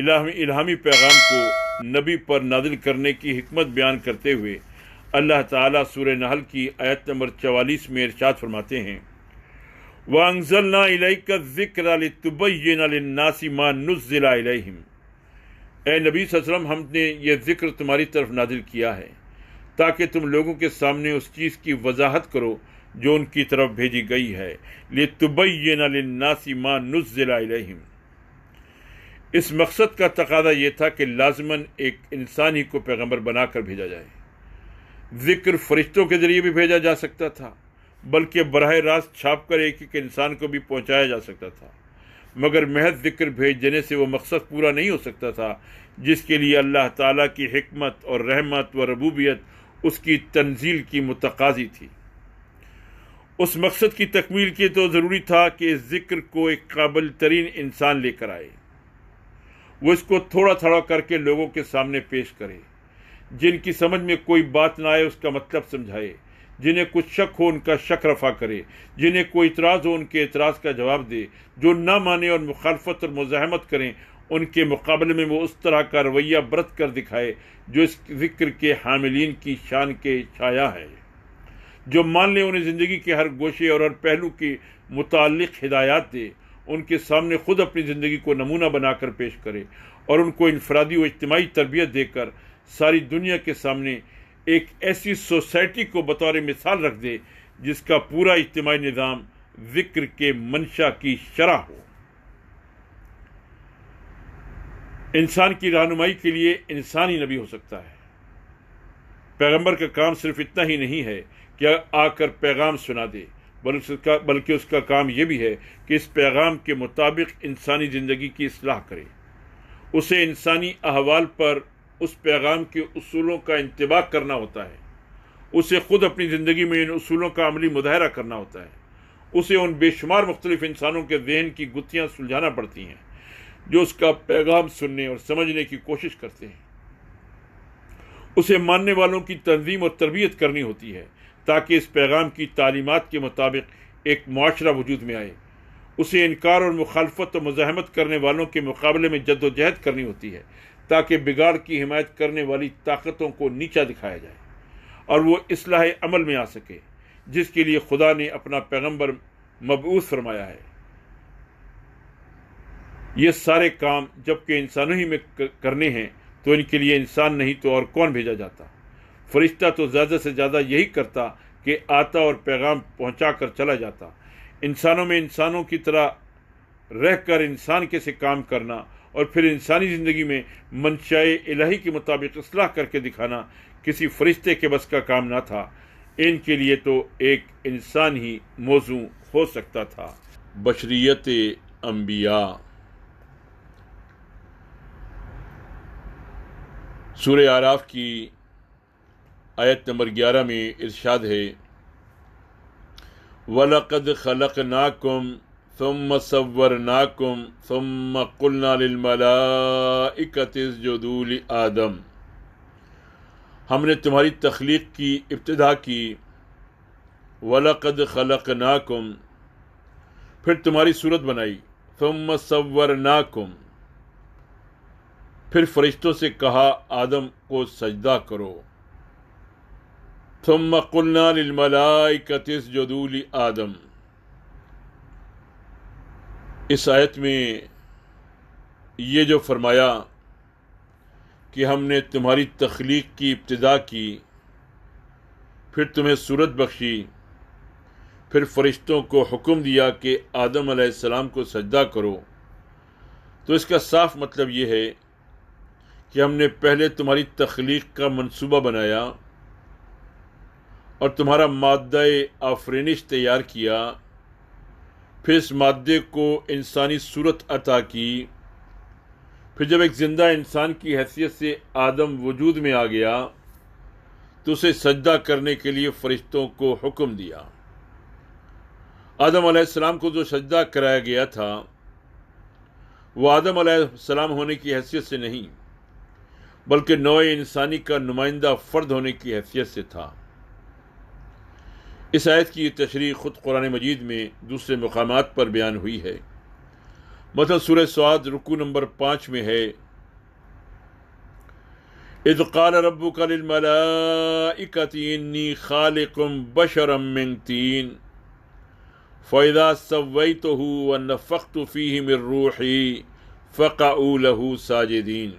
الہامی پیغام کو نبی پر نازل کرنے کی حکمت بیان کرتے ہوئے اللہ تعالیٰ سورہ نحل کی آیت نمبر 44 میں ارشاد فرماتے ہیں وَأَنزَلْنَا إِلَيْكَ الذِّكْرَ لِتُبَيِّنَ لِلنَّاسِ مَا نُزِّلَ إِلَيْهِمْ اے نبی صلی اللہ علیہ وسلم، ہم نے یہ ذکر تمہاری طرف نازل کیا ہے تاکہ تم لوگوں کے سامنے اس چیز کی وضاحت کرو جو ان کی طرف بھیجی گئی ہے، لِتُبَيِّنَ لِلنَّاسِ مَا نُزِّلَ إِلَيْهِمْ۔ اس مقصد کا تقاضا یہ تھا کہ لازماً ایک انسان ہی کو پیغمبر بنا کر بھیجا جائے۔ ذکر فرشتوں کے ذریعے بھی بھیجا جا سکتا تھا، بلکہ براہ راست چھاپ کر ایک ایک انسان کو بھی پہنچایا جا سکتا تھا، مگر محض ذکر بھیج دینے سے وہ مقصد پورا نہیں ہو سکتا تھا جس کے لیے اللہ تعالیٰ کی حکمت اور رحمت و ربوبیت اس کی تنزیل کی متقاضی تھی۔ اس مقصد کی تکمیل کے تو ضروری تھا کہ اس ذکر کو ایک قابل ترین انسان لے کر آئے، وہ اس کو تھوڑا تھوڑا کر کے لوگوں کے سامنے پیش کرے، جن کی سمجھ میں کوئی بات نہ آئے اس کا مطلب سمجھائے، جنہیں کچھ شک ہو ان کا شک رفع کرے، جنہیں کوئی اعتراض ہو ان کے اعتراض کا جواب دے، جو نہ مانے اور مخالفت اور مزاحمت کریں ان کے مقابلے میں وہ اس طرح کا رویہ برت کر دکھائے جو اس ذکر کے حاملین کی شان کے چھایا ہے۔ جو مان لے انہیں زندگی کے ہر گوشے اور ہر پہلو کے متعلق ہدایات دے، ان کے سامنے خود اپنی زندگی کو نمونہ بنا کر پیش کرے اور ان کو انفرادی و اجتماعی تربیت دے کر ساری دنیا کے سامنے ایک ایسی سوسائٹی کو بطور مثال رکھ دے جس کا پورا اجتماعی نظام ذکر کے منشا کی شرح ہو۔ انسان کی رہنمائی کے لیے انسان ہی نبی ہو سکتا ہے۔ پیغمبر کا کام صرف اتنا ہی نہیں ہے کہ آ کر پیغام سنا دے، بلکہ اس کا کام یہ بھی ہے کہ اس پیغام کے مطابق انسانی زندگی کی اصلاح کرے، اسے انسانی احوال پر اس پیغام کے اصولوں کا انطباق کرنا ہوتا ہے، اسے خود اپنی زندگی میں ان اصولوں کا عملی مظاہرہ کرنا ہوتا ہے، اسے ان بے شمار مختلف انسانوں کے ذہن کی گتھیاں سلجھانا پڑتی ہیں جو اس کا پیغام سننے اور سمجھنے کی کوشش کرتے ہیں، اسے ماننے والوں کی تنظیم اور تربیت کرنی ہوتی ہے تاکہ اس پیغام کی تعلیمات کے مطابق ایک معاشرہ وجود میں آئے، اسے انکار اور مخالفت و مزاحمت کرنے والوں کے مقابلے میں جد و جہد کرنی ہوتی ہے تاکہ بگاڑ کی حمایت کرنے والی طاقتوں کو نیچا دکھایا جائے اور وہ اصلاح عمل میں آ سکے جس کے لیے خدا نے اپنا پیغمبر مبعوث فرمایا ہے۔ یہ سارے کام جبکہ انسانوں ہی میں کرنے ہیں تو ان کے لیے انسان نہیں تو اور کون بھیجا جاتا؟ فرشتہ تو زیادہ سے زیادہ یہی کرتا کہ آتا اور پیغام پہنچا کر چلا جاتا۔ انسانوں میں انسانوں کی طرح رہ کر انسان کے سے کام کرنا اور پھر انسانی زندگی میں منشاء الہی کے مطابق اصلاح کر کے دکھانا کسی فرشتے کے بس کا کام نہ تھا، ان کے لیے تو ایک انسان ہی موزوں ہو سکتا تھا۔ بشریت انبیاء، سورہ اعراف کی آیت نمبر 11 میں ارشاد ہے وَلَقَدْ خَلَقْنَاكُمْ ثُمَّ صَوَّرْنَاكُمْ ثُمَّ قُلْنَا لِلْمَلَائِكَةِ اسْجُدُوا لِآدَمَ، ہم نے تمہاری تخلیق کی ابتدا کی، وَلَقَدْ خَلَقْنَاكُمْ، پھر تمہاری صورت بنائی، ثُمَّ صَوَّرْنَاكُمْ، پھر فرشتوں سے کہا آدم کو سجدہ کرو، ثم قلنا للملائکۃ اسجدوا لآدم۔ اس آیت میں یہ جو فرمایا کہ ہم نے تمہاری تخلیق کی ابتدا کی، پھر تمہیں صورت بخشی، پھر فرشتوں کو حکم دیا کہ آدم علیہ السلام کو سجدہ کرو، تو اس کا صاف مطلب یہ ہے کہ ہم نے پہلے تمہاری تخلیق کا منصوبہ بنایا اور تمہارا مادہ آفرینش تیار کیا، پھر اس مادے کو انسانی صورت عطا کی، پھر جب ایک زندہ انسان کی حیثیت سے آدم وجود میں آ گیا تو اسے سجدہ کرنے کے لیے فرشتوں کو حکم دیا۔ آدم علیہ السلام کو جو سجدہ کرایا گیا تھا وہ آدم علیہ السلام ہونے کی حیثیت سے نہیں بلکہ نوع انسانی کا نمائندہ فرد ہونے کی حیثیت سے تھا۔ اس آیت کی تشریح خود قرآن مجید میں دوسرے مقامات پر بیان ہوئی ہے۔ مثلا سورہ صاد رکوع نمبر 5 میں ہے اذ قال ربک للملائکۃ انی خالق بشرا من طین فَإِذَا سَوَّيْتُهُ وَنَفَخْتُ فِيهِ مِن رُّوحِي فَقَعُوا لَهُ سَاجِدِينَ۔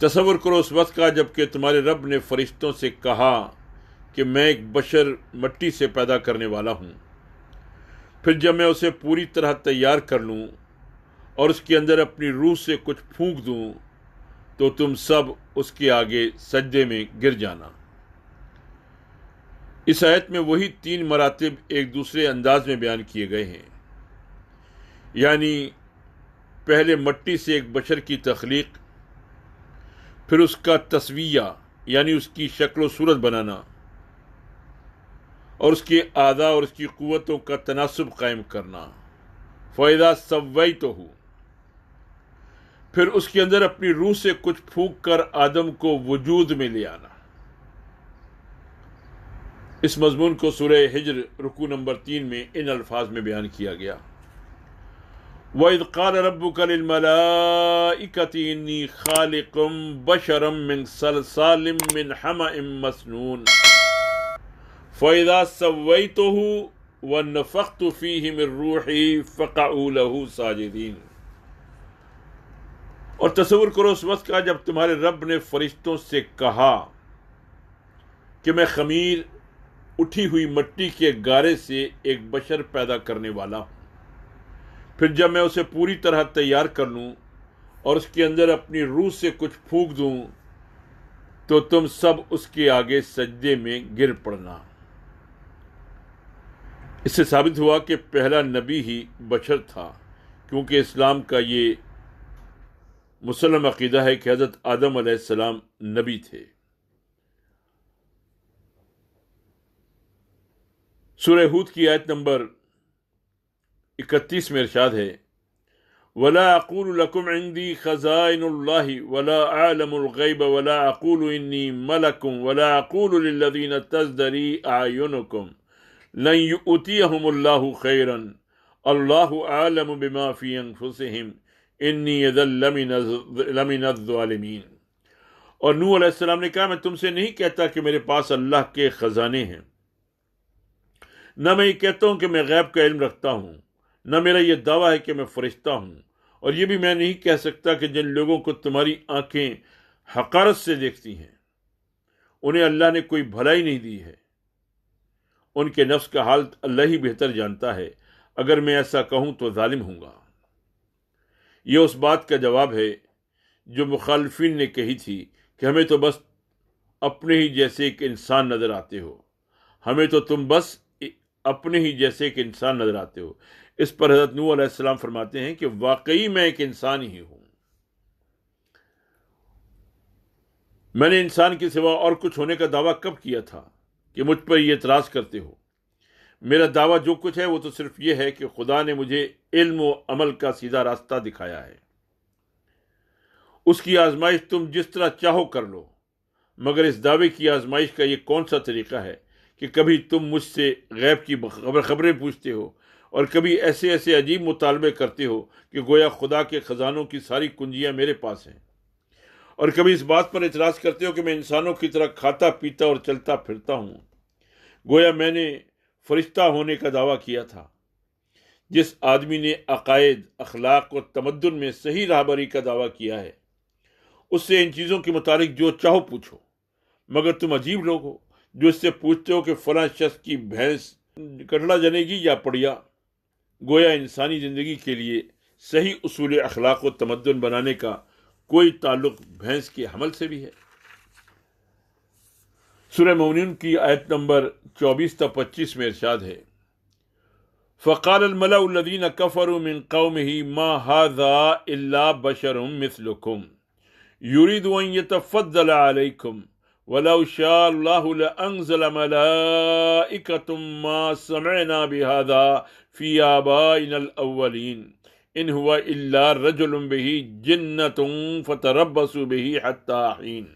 تصور کرو اس وقت کا جب کہ تمہارے رب نے فرشتوں سے کہا کہ میں ایک بشر مٹی سے پیدا کرنے والا ہوں، پھر جب میں اسے پوری طرح تیار کر لوں اور اس کے اندر اپنی روح سے کچھ پھونک دوں تو تم سب اس کے آگے سجدے میں گر جانا۔ اس آیت میں وہی 3 مراتب ایک دوسرے انداز میں بیان کیے گئے ہیں، یعنی پہلے مٹی سے ایک بشر کی تخلیق، پھر اس کا تسویہ یعنی اس کی شکل و صورت بنانا اور اس کے اعضاء اور اس کی قوتوں کا تناسب قائم کرنا، فَإِذَا سَوَّيْتُهُ، پھر اس کے اندر اپنی روح سے کچھ پھونک کر آدم کو وجود میں لے آنا۔ اس مضمون کو سورہ ہجر رکوع نمبر 3 میں ان الفاظ میں بیان کیا گیا، وَإِذْ قَالَ رَبُّكَ لِلْمَلَائِكَةِ إِنِّي خَالِقٌ بَشَرًا مِّن صَلْصَالٍ مِّنْ حَمَإٍ مَّسْنُونٍ فَإِذَا سَوَّيْتُهُ وَنَفَخْتُ فِيهِ مِن رُّوحِي فَقَعُوا لَهُ سَاجِدِينَ۔ اور تصور کرو اس وقت کا جب تمہارے رب نے فرشتوں سے کہا کہ میں خمیر اٹھی ہوئی مٹی کے گارے سے ایک بشر پیدا کرنے والا ہوں، پھر جب میں اسے پوری طرح تیار کر لوں اور اس کے اندر اپنی روح سے کچھ پھونک دوں تو تم سب اس کے آگے سجدے میں گر پڑنا۔ اس سے ثابت ہوا کہ پہلا نبی ہی بشر تھا، کیونکہ اسلام کا یہ مسلم عقیدہ ہے کہ حضرت آدم علیہ السلام نبی تھے۔ سورہ ہود کی آیت نمبر 31 میں ارشاد ہے، وَلَا أَقُولُ لَكُمْ عِنْدِي خَزَائِنُ اللَّهِ وَلَا أَعْلَمُ الْغَيْبَ وَلَا أَقُولُ إِنِّي مَلَكٌ وَلَا أَقُولُ لِلَّذِينَ تَزْدَرِي أَعْيُنُكُمْ لَنْ يُؤْتِيَهُمُ اللَّهُ خَيْرًا اللَّهُ أَعْلَمُ بِمَا فِي أَنفُسِهِمْ إِنِّي إِذًا لَمِنَ الظَّالِمِينَ۔ اور نوح علیہ السلام نے کہا، میں تم سے نہیں کہتا کہ میرے پاس اللہ کے خزانے ہیں، نہ میں یہ کہتا ہوں کہ میں غیب کا علم رکھتا ہوں، نہ میرا یہ دعویٰ ہے کہ میں فرشتہ ہوں، اور یہ بھی میں نہیں کہہ سکتا کہ جن لوگوں کو تمہاری آنکھیں حقارت سے دیکھتی ہیں انہیں اللہ نے کوئی بھلائی نہیں دی ہے، ان کے نفس کا حال اللہ ہی بہتر جانتا ہے، اگر میں ایسا کہوں تو ظالم ہوں گا۔ یہ اس بات کا جواب ہے جو مخالفین نے کہی تھی کہ ہمیں تو بس اپنے ہی جیسے ایک انسان نظر آتے ہو، ہمیں تو تم بس اپنے ہی جیسے ایک انسان نظر آتے ہو۔ اس پر حضرت نوح علیہ السلام فرماتے ہیں کہ واقعی میں ایک انسان ہی ہوں، میں نے انسان کے سوا اور کچھ ہونے کا دعویٰ کب کیا تھا کہ مجھ پر یہ اعتراض کرتے ہو؟ میرا دعویٰ جو کچھ ہے وہ تو صرف یہ ہے کہ خدا نے مجھے علم و عمل کا سیدھا راستہ دکھایا ہے، اس کی آزمائش تم جس طرح چاہو کر لو، مگر اس دعوے کی آزمائش کا یہ کون سا طریقہ ہے کہ کبھی تم مجھ سے غیب کی خبریں پوچھتے ہو اور کبھی ایسے ایسے عجیب مطالبے کرتے ہو کہ گویا خدا کے خزانوں کی ساری کنجیاں میرے پاس ہیں، اور کبھی اس بات پر اعتراض کرتے ہو کہ میں انسانوں کی طرح کھاتا پیتا اور چلتا پھرتا ہوں، گویا میں نے فرشتہ ہونے کا دعویٰ کیا تھا۔ جس آدمی نے عقائد، اخلاق اور تمدن میں صحیح راہبری کا دعویٰ کیا ہے اس سے ان چیزوں کے متعلق جو چاہو پوچھو، مگر تم عجیب لوگ ہو جو اس سے پوچھتے ہو کہ فلاں شخص کی بھینس کٹڑا جنے گی یا پڑیا۔ گویا انسانی زندگی کے لیے صحیح اصول اخلاق و تمدن بنانے کا کوئی تعلق بھینس کے حمل سے بھی ہے۔ سورہ مومنون کی آیت نمبر 24 تا 25 میں ارشاد ہے، فَقَالَ الْمَلَأُ الَّذِينَ كَفَرُوا مِنْ قَوْمِهِ مَا هَذَا إِلَّا بَشَرٌ مِثْلُكُمْ يُرِيدُ أَنْ يَتَفَضَّلَ عَلَيْكُمْ وَلَوْ شَاءَ اللَّهُ لَأَنزَلَ مَلَائِكَةً مَا سَمِعْنَا بِهَذَا فِي آبَائِنَا الْأَوَّلِينَ إِنْ هُوَ إِلَّا رَجُلٌ بِهِ جِنَّةٌ فَتَرَبَّصُوا بِهِ حَتَّىٰ حِينٍ۔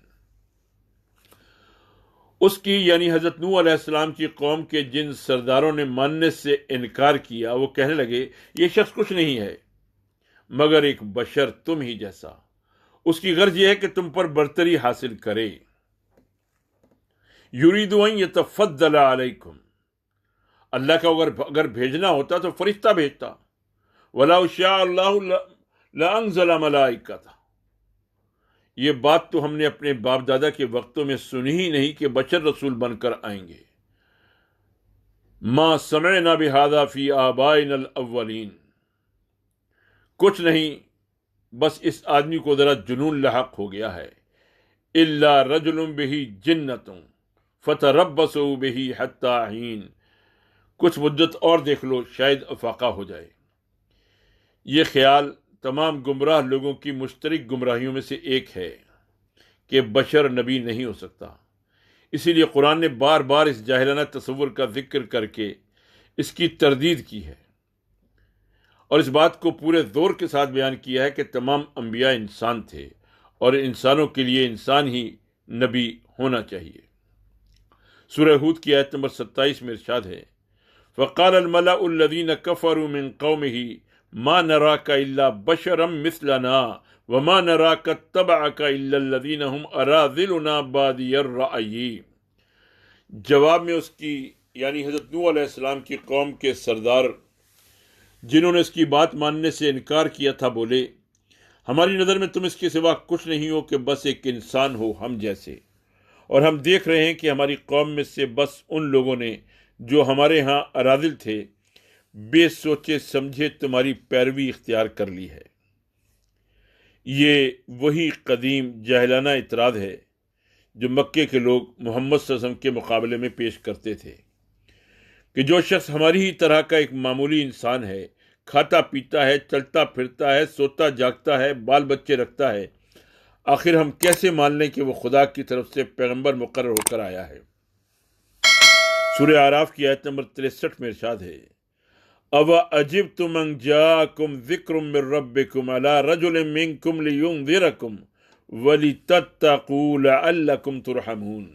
اس کی یعنی حضرت نوح علیہ السلام کی قوم کے جن سرداروں نے ماننے سے انکار کیا وہ کہنے لگے، یہ شخص کچھ نہیں ہے مگر ایک بشر تم ہی جیسا، اس کی غرض یہ ہے کہ تم پر برتری حاصل کرے. یرید ان یتفضل علیکم، اللہ کا اگر بھیجنا ہوتا تو فرشتہ بھیجتا. وَلَوْ شَاءَ اللَّهُ لَأَنزَلَ مَلَائِکَةً. یہ بات تو ہم نے اپنے باپ دادا کے وقتوں میں سنی ہی نہیں کہ بشر رسول بن کر آئیں گے. مَا سَمِعْنَا بِهَذَا فِي آبَائِنَا الْأَوَّلِينَ. کچھ نہیں، بس اس آدمی کو ذرا جنون لاحق ہو گیا ہے. إِلَّا رَجُلٌ بِهِ جِنَّةٌ فَتَرَبَّصُوا بِهِ حَتَّى حِينٍ. کچھ مدت اور دیکھ لو، شاید افاقہ ہو جائے. یہ خیال تمام گمراہ لوگوں کی مشترک گمراہیوں میں سے ایک ہے کہ بشر نبی نہیں ہو سکتا. اسی لیے قرآن نے بار بار اس جاہلانہ تصور کا ذکر کر کے اس کی تردید کی ہے، اور اس بات کو پورے زور کے ساتھ بیان کیا ہے کہ تمام انبیاء انسان تھے اور انسانوں کے لیے انسان ہی نبی ہونا چاہیے. سورہ ہود کی آیت نمبر 27 میں ارشاد ہے: فَقَالَ الْمَلَأُ الَّذِينَ كَفَرُوا مِن قَوْمِهِ مَا نَرَاكَ إِلَّا بَشَرًا مِثْلَنَا وَمَا نَرَاكَ اتَّبَعَكَ إِلَّا الَّذِينَ هُمْ أَرَاذِلُنَا بَادِيَ الرَّأْيِ. جواب میں اس کی یعنی حضرت نوح علیہ السلام کی قوم کے سردار جنہوں نے اس کی بات ماننے سے انکار کیا تھا بولے: ہماری نظر میں تم اس کے سوا کچھ نہیں ہو کہ بس ایک انسان ہو ہم جیسے، اور ہم دیکھ رہے ہیں کہ ہماری قوم میں سے بس ان لوگوں نے جو ہمارے ہاں اراذل تھے بے سوچے سمجھے تمہاری پیروی اختیار کر لی ہے. یہ وہی قدیم جاہلانہ اعتراض ہے جو مکے کے لوگ محمد صلی اللہ علیہ وسلم کے مقابلے میں پیش کرتے تھے کہ جو شخص ہماری ہی طرح کا ایک معمولی انسان ہے، کھاتا پیتا ہے، چلتا پھرتا ہے، سوتا جاگتا ہے، بال بچے رکھتا ہے، آخر ہم کیسے مان لیں کہ وہ خدا کی طرف سے پیغمبر مقرر ہو کر آیا ہے. سورہ اعراف کی آیت نمبر 63 میں ارشاد ہے: أَوَأَجِبْتُمْ أَنْ جَاءَكُمْ ذِكْرٌ مِّن رَّبِّكُمْ عَلَىٰ رَجُلٍ مِّنكُمْ لِيُنذِرَكُمْ وَلِتَتَّقُوا لَعَلَّكُمْ تُرْحَمُونَ.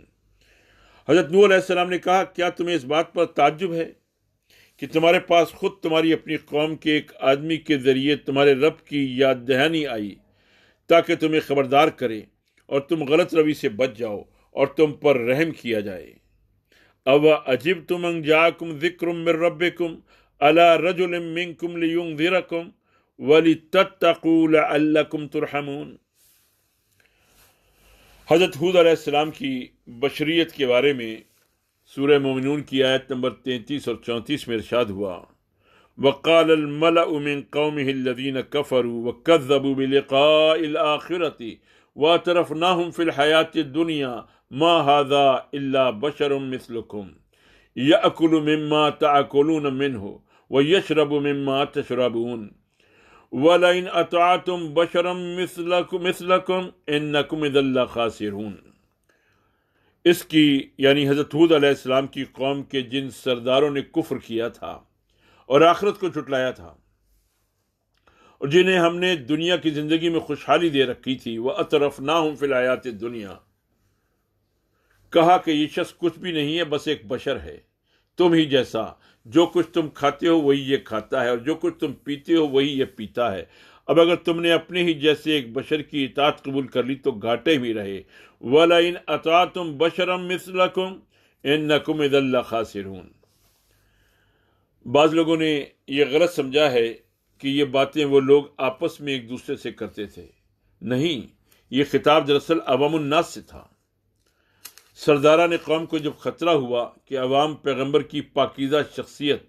حضرت نوح علیہ السلام نے کہا: کیا تمہیں اس بات پر تعجب ہے کہ تمہارے پاس خود تمہاری اپنی قوم کے ایک آدمی کے ذریعے تمہارے رب کی یاد دہانی آئی تاکہ تمہیں خبردار کرے اور تم غلط روی سے بچ جاؤ اور تم پر رحم کیا جائے. أَوَأَجِبْتُمْ أَنْ جَاءَكُمْ ذِكْرٌ مِّن رَّبِّكُمْ عَلَىٰ رَجُلٍ مِّنكُمْ لِيُنذِرَكُمْ وَلِتَتَّقُوا لَعَلَّكُمْ تُرْحَمُونَ. حضرت ہود علیہ السلام کی بشریت کے بارے میں سورہ مومنون کی آیت نمبر 33 اور 34 میں ارشاد ہوا: وَقَالَ الْمَلَأُ مِن قَوْمِهِ الَّذِينَ كَفَرُوا وَكَذَّبُوا بِلِقَاءِ الْآخِرَةِ وَأَتْرَفْنَاهُمْ فِي الْحَيَاةِ الدُّنْيَا مَا هَذَا إِلَّا بَشَرٌ مِثْلُكُمْ يَأْكُلُ مِمَّا تَأْكُلُونَ مِنْهُ وَيَشْرَبُ مِمَّا تَشْرَبُونَ وَلَئِنْ أَطَعْتُمْ بَشَرًا مِثْلَكُمْ إِنَّكُمْ إِذًا لَخَاسِرُونَ. اس کی یعنی حضرت ہود علیہ السلام کی قوم کے جن سرداروں نے کفر کیا تھا اور آخرت کو جھٹلایا تھا اور جنہیں ہم نے دنیا کی زندگی میں خوشحالی دے رکھی تھی، وَأَتْرَفْنَاهُمْ فِي الْحَيَاةِ الدُّنْيَا، کہا کہ یہ شخص کچھ بھی نہیں ہے، بس ایک بشر ہے تم ہی جیسا، جو کچھ تم کھاتے ہو وہی یہ کھاتا ہے اور جو کچھ تم پیتے ہو وہی یہ پیتا ہے. اب اگر تم نے اپنے ہی جیسے ایک بشر کی اطاعت قبول کر لی تو گھاٹے میں رہے. وَلَئِنْ أَطَعْتُمْ بَشَرًا مِثْلَكُمْ إِنَّكُمْ إِذًا لَخَاسِرُونَ. بعض لوگوں نے یہ غلط سمجھا ہے کہ یہ باتیں وہ لوگ آپس میں ایک دوسرے سے کرتے تھے. نہیں، یہ خطاب دراصل عوام الناس سے تھا. سرداران قوم کو جب خطرہ ہوا کہ عوام پیغمبر کی پاکیزہ شخصیت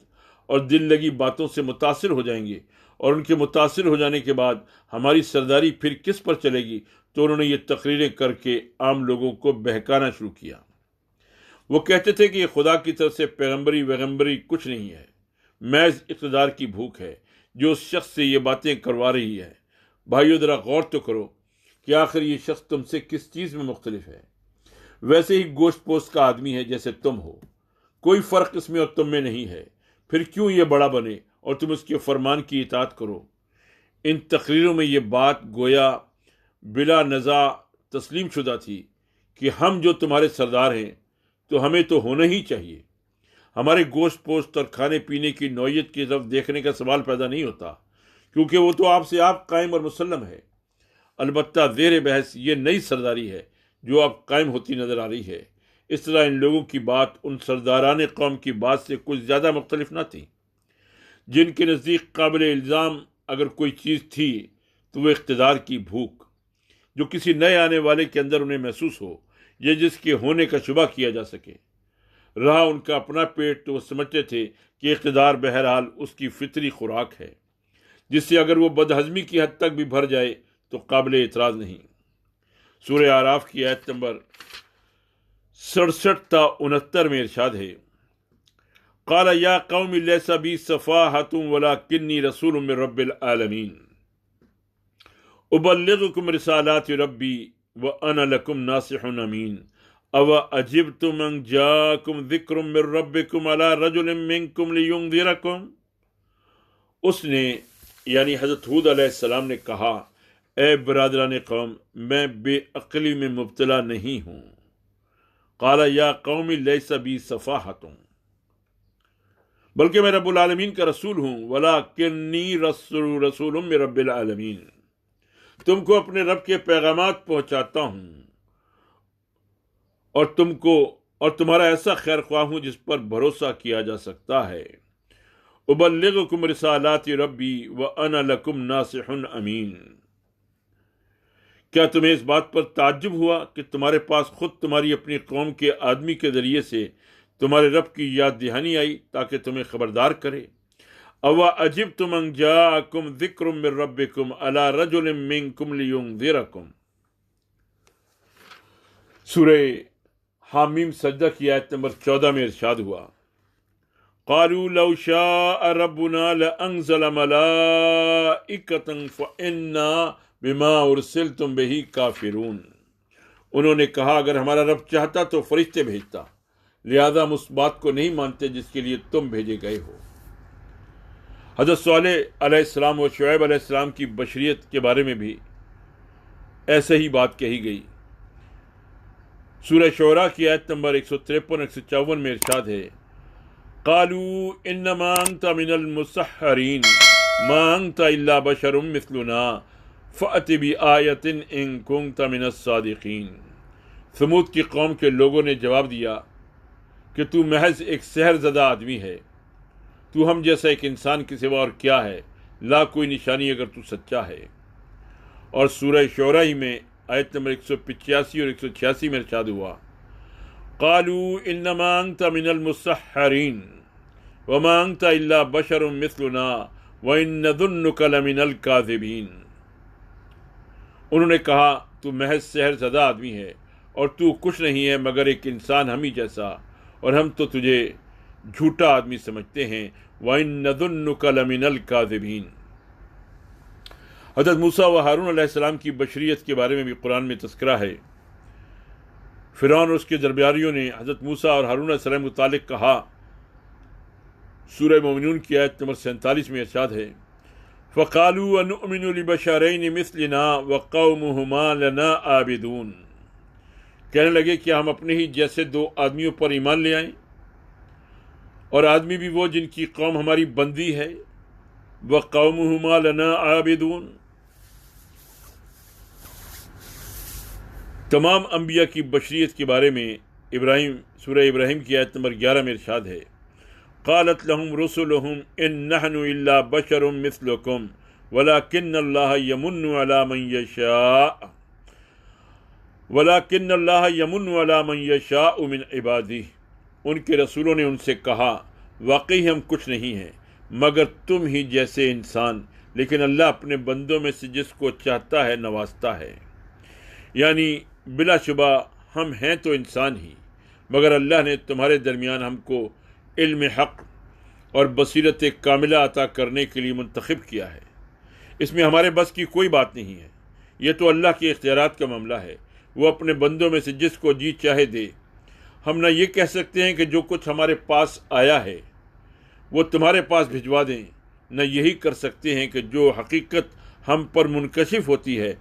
اور دل لگی باتوں سے متاثر ہو جائیں گے اور ان کے متاثر ہو جانے کے بعد ہماری سرداری پھر کس پر چلے گی، تو انہوں نے یہ تقریریں کر کے عام لوگوں کو بہکانا شروع کیا. وہ کہتے تھے کہ یہ خدا کی طرف سے پیغمبری ویغمبری کچھ نہیں ہے، محض اقتدار کی بھوک ہے جو اس شخص سے یہ باتیں کروا رہی ہے. بھائیو ذرا غور تو کرو کہ آخر یہ شخص تم سے کس چیز میں مختلف ہے. ویسے ہی گوشت پوست کا آدمی ہے جیسے تم ہو، کوئی فرق اس میں اور تم میں نہیں ہے. پھر کیوں یہ بڑا بنے اور تم اس کے فرمان کی اطاعت کرو. ان تقریروں میں یہ بات گویا بلا نزاع تسلیم شدہ تھی کہ ہم جو تمہارے سردار ہیں تو ہمیں تو ہونا ہی چاہیے. ہمارے گوشت پوست اور کھانے پینے کی نوعیت کی طرف دیکھنے کا سوال پیدا نہیں ہوتا، کیونکہ وہ تو آپ سے آپ قائم اور مسلم ہے. البتہ زیر بحث یہ نئی سرداری ہے جو اب قائم ہوتی نظر آ رہی ہے۔ اس طرح ان لوگوں کی بات ان سرداران قوم کی بات سے کچھ زیادہ مختلف نہ تھی، جن کے نزدیک قابل الزام اگر کوئی چیز تھی تو وہ اقتدار کی بھوک، جو کسی نئے آنے والے کے اندر انہیں محسوس ہو یا جس کے ہونے کا شبہ کیا جا سکے۔ رہا ان کا اپنا پیٹ تو وہ سمجھتے تھے کہ اقتدار بہرحال اس کی فطری خوراک ہے، جس سے اگر وہ بدہضمی کی حد تک بھی بھر جائے تو قابل اعتراض نہیں۔ سورہ اعراف کی آیت نمبر 67 تا 69 میں ارشاد ہے، قال یا قوم لیس بی صفاحۃ ولکنی رسول من رب العالمین ابلغکم رسالات ربی وانا لکم ناصح امین او عجبتم ان جاءکم ذکر من ربکم علی رجل منکم لینذرکم۔ اس نے یعنی حضرت ہود علیہ السلام نے کہا، اے برادران قوم، میں بے عقلی میں مبتلا نہیں ہوں۔ قال یا قوم لیس بی صفاحۃ، بلکہ میں رب العالمین کا رسول ہوں، ولکنی رسول من رب العالمین، تم کو اپنے رب کے پیغامات پہنچاتا ہوں اور تمہارا ایسا خیر خواہ ہوں جس پر بھروسہ کیا جا سکتا ہے۔ ابلغکم رسالات ربی وانا لکم ناصح امین۔ کیا تمہیں اس بات پر تعجب ہوا کہ تمہارے پاس خود تمہاری اپنی قوم کے آدمی کے ذریعے سے تمہارے رب کی یاد دہانی آئی تاکہ تمہیں خبردار کرے؟ او عجبتم ان جاءکم ذکر من ربکم علی رجل منکم لینذرکم۔ سورہ حامیم سجدہ کی آیت نمبر 14 میں ارشاد ہوا، قالوا لو شاء ربنا لانزل ملائکۃ فانا بما ارسلتم بہ کافرون۔ انہوں نے کہا اگر ہمارا رب چاہتا تو فرشتے بھیجتا، لہذا ہم اس بات کو نہیں مانتے جس کے لیے تم بھیجے گئے ہو۔ حضرت صالح علیہ السلام و شعیب علیہ السلام کی بشریت کے بارے میں بھی ایسے ہی بات کہی گئی۔ سورہ شعراء کی آیت نمبر 153-154 میں ارشاد ہے، قالوا انما انت من المسحرین ما انت الا بشر مثلنا فأت بآیۃ ان کنت من الصادقین۔ ثمود کی قوم کے لوگوں نے جواب دیا کہ تو محض ایک سحر زدہ آدمی ہے، تو ہم جیسا ایک انسان کے سوا اور کیا ہے، لا کوئی نشانی اگر تو سچا ہے۔ اور سورہ شعراء ہی میں آیت نمبر 185 اور 186 میں ارشاد ہوا، قالوا انما انت من المسحرین وما انت الا بشر مثلنا وان نظنک لمن الکاذبین۔ انہوں نے کہا تو محض سحر زدہ آدمی ہے اور تو کچھ نہیں ہے مگر ایک انسان ہم ہی جیسا، اور ہم تو تجھے جھوٹا آدمی سمجھتے ہیں۔ وَإِن نَظُنُّكَ لَمِنَ الْكَاذِبِينَ۔ حضرت موسیٰ و ہارون علیہ السلام کی بشریت کے بارے میں بھی قرآن میں تذکرہ ہے۔ فرعون اور اس کے درباریوں نے حضرت موسیٰ اور ہارون علیہ السلام کے متعلق کہا، سورہ مومنون کی آیت نمبر 47 میں ارشاد ہے، فَقَالُوا وَنُؤْمِنُ لِبَشَرَيْنِ مِثْلِنَا وَقَوْمُهُمَا لَنَا عَابِدُونَ۔ کہنے لگے کہ ہم اپنے ہی جیسے دو آدمیوں پر ایمان لے آئیں، اور آدمی بھی وہ جن کی قوم ہماری بندی ہے، وَقَوْمُهُمَا لَنَا عَابِدُونَ۔ تمام انبیاء کی بشریت کے بارے میں سورہ ابراہیم کی آیت نمبر 11 میں ارشاد ہے، قالت لهم رسلهم ان نحن الا بشر مثلكم ولكن الله يمن على من يشاء من عباده۔ ان کے رسولوں نے ان سے کہا واقعی ہم کچھ نہیں ہیں مگر تم ہی جیسے انسان، لیکن اللہ اپنے بندوں میں سے جس کو چاہتا ہے نوازتا ہے۔ یعنی بلا شبہ ہم ہیں تو انسان ہی، مگر اللہ نے تمہارے درمیان ہم کو علم حق اور بصیرت کاملہ عطا کرنے کے لیے منتخب کیا ہے۔ اس میں ہمارے بس کی کوئی بات نہیں ہے، یہ تو اللہ کے اختیارات کا معاملہ ہے، وہ اپنے بندوں میں سے جس کو جی چاہے دے۔ ہم نہ یہ کہہ سکتے ہیں کہ جو کچھ ہمارے پاس آیا ہے وہ تمہارے پاس بھجوا دیں، نہ یہی کر سکتے ہیں کہ جو حقیقت ہم پر منکشف ہوتی ہے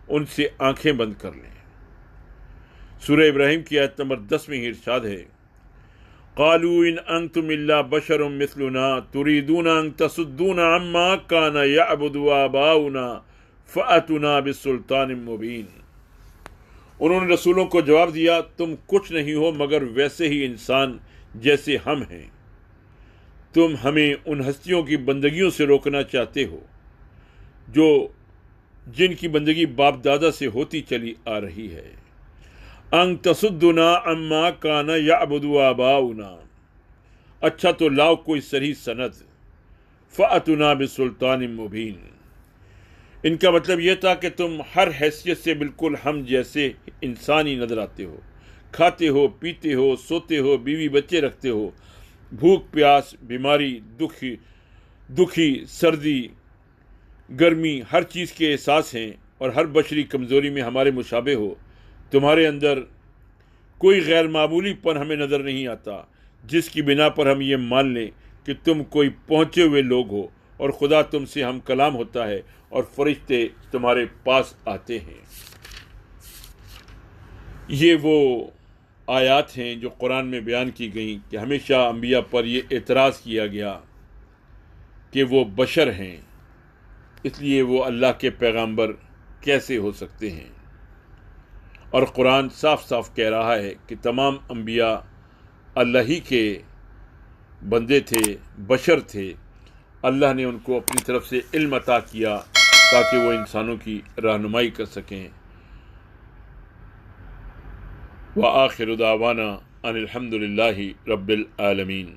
ان سے آنکھیں بند کر لیں۔ سورہ ابراہیم کی آیت نمبر 10 میں ہی ارشاد ہے، قالوا ان انتم الا بشر مثلنا تريدون ان تصدونا عما كان يعبد آباؤنا فأتنا بسلطان مبین، انہوں نے رسولوں کو جواب دیا تم کچھ نہیں ہو مگر ویسے ہی انسان جیسے ہم ہیں، تم ہمیں ان ہستیوں کی بندگیوں سے روکنا چاہتے ہو جن کی بندگی باپ دادا سے ہوتی چلی آ رہی ہے، ان تصدنا عما کان یعبد آباؤنا، اچھا تو لاؤ کوئی صحیح سند، فأتنا بسلطان مبین، ان کا مطلب یہ تھا کہ تم ہر حیثیت سے بالکل ہم جیسے انسان ہی نظر آتے ہو، کھاتے ہو، پیتے ہو، سوتے ہو، بیوی بچے رکھتے ہو، بھوک پیاس، بیماری، دکھی، سردی، گرمی، ہر چیز کے احساس ہیں اور ہر بشری کمزوری میں ہمارے مشابہ ہو، تمہارے اندر کوئی غیر معمولی پن ہمیں نظر نہیں آتا جس کی بنا پر ہم یہ مان لیں کہ تم کوئی پہنچے ہوئے لوگ ہو اور خدا تم سے ہم کلام ہوتا ہے اور فرشتے تمہارے پاس آتے ہیں۔ یہ وہ آیات ہیں جو قرآن میں بیان کی گئیں کہ ہمیشہ انبیاء پر یہ اعتراض کیا گیا کہ وہ بشر ہیں، اس لیے وہ اللہ کے پیغمبر کیسے ہو سکتے ہیں، اور قرآن صاف صاف کہہ رہا ہے کہ تمام انبیاء اللہ ہی کے بندے تھے، بشر تھے، اللہ نے ان کو اپنی طرف سے علم عطا کیا تاکہ وہ انسانوں کی رہنمائی کر سکیں۔ وآخر دعوانا ان الحمد للہ رب العالمین۔